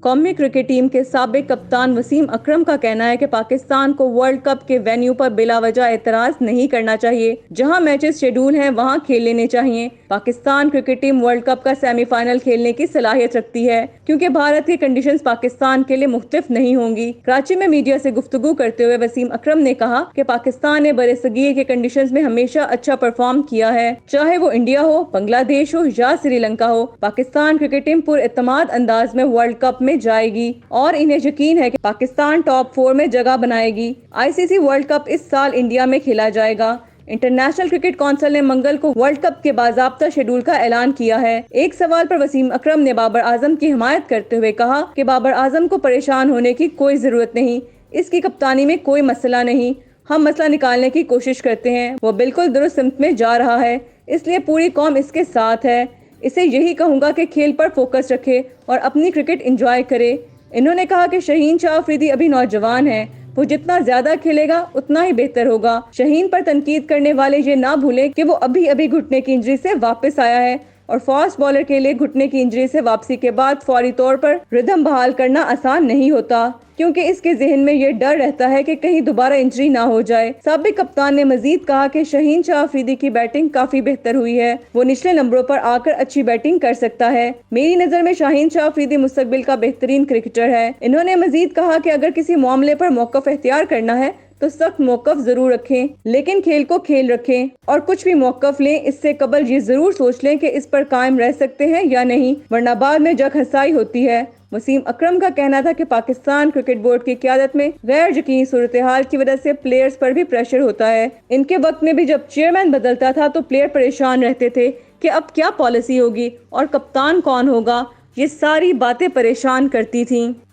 कौमी cricket team के साबिक कप्तान वसीम अकरम का कहना है कि पाकिस्तान को वर्ल्ड कप के वेन्यू पर बिला वजह एतराज नहीं करना चाहिए। जहां मैचेस शेड्यूल हैं वहां खेल लेने चाहिए। Pakistan cricket team world cup का सेमीफाइनल खेलने की सलाहियत रखती है, क्योंकि भारत की कंडीशंस पाकिस्तान के लिए मुख्तलिफ नहीं होंगी। कराची में मीडिया से गुफ्तगू करते हुए वसीम अकरम ने कहा कि पाकिस्तान ने बरसगीर के कंडीशंस में हमेशा अच्छा परफॉर्म किया है, चाहे वो इंडिया हो, बांग्लादेश हो या श्रीलंका हो। पाकिस्तान क्रिकेट टीम पुरएतमाद अंदाज में वर्ल्ड कप में जाएगी और इन्हें यकीन है कि पाकिस्तान टॉप 4 में जगह बनाएगी। आईसीसी वर्ल्ड कप इस साल इंडिया में खेला जाएगा। इंटरनेशनल क्रिकेट काउंसिल ने मंगल को वर्ल्ड कप के बाज़ाब्ता शेड्यूल का ऐलान किया है। एक सवाल पर वसीम अकरम ने बाबर आजम की हिमायत करते हुए कहा कि बाबर आजम को परेशान होने की कोई जरूरत नहीं, इसकी कप्तानी में कोई मसला नहीं। हम मसला निकालने की कोशिश करते हैं, वो बिल्कुल दुरुस्त सिमत में जा रहा है, इसलिए पूरी कौम इसके साथ है। इसे यही कहूँगा कि खेल पर फोकस रखे और अपनी क्रिकेट एंजॉय करे। इन्होंने कहा कि शाहीन शाह अफरीदी अभी नौजवान है, वो जितना ज्यादा खेलेगा उतना ही बेहतर होगा। शाहीन पर तनकीद करने वाले ये ना भूलें कि वो अभी अभी घुटने की इंजरी से वापस आया है और फास्ट बॉलर के लिए घुटने की इंजरी से वापसी के बाद फौरी तौर पर रिदम बहाल करना आसान नहीं होता, क्योंकि इसके जहन में ये डर रहता है कि कहीं दोबारा इंजरी ना हो जाए। साबिक कप्तान ने मजीद कहा कि शाहीन शाह अफरीदी की बैटिंग काफी बेहतर हुई है, वो निचले नंबरों पर आकर अच्छी बैटिंग कर सकता है। मेरी नजर में शाहीन शाह अफरीदी मुस्तकबिल का बेहतरीन क्रिकेटर है। इन्होंने मजीद कहा कि अगर किसी मामले पर मौकफ इख्तियार करना है तो सख्त मौकफ जरूर रखें, लेकिन खेल को खेल रखें, और कुछ भी मौकफ लें इससे कबल ये जरूर सोच लें कि इस पर कायम रह सकते हैं या नहीं, वरना बाद में जग हसाई होती है। वसीम अकरम का कहना था कि पाकिस्तान क्रिकेट बोर्ड की क़यादत में गैर यकीनी सूरत हाल की वजह से प्लेयर्स पर भी प्रेशर होता है। इनके वक्त में भी जब चेयरमैन बदलता था तो प्लेयर परेशान रहते थे कि अब क्या पॉलिसी होगी और कप्तान कौन होगा। ये सारी बातें परेशान करती थीं।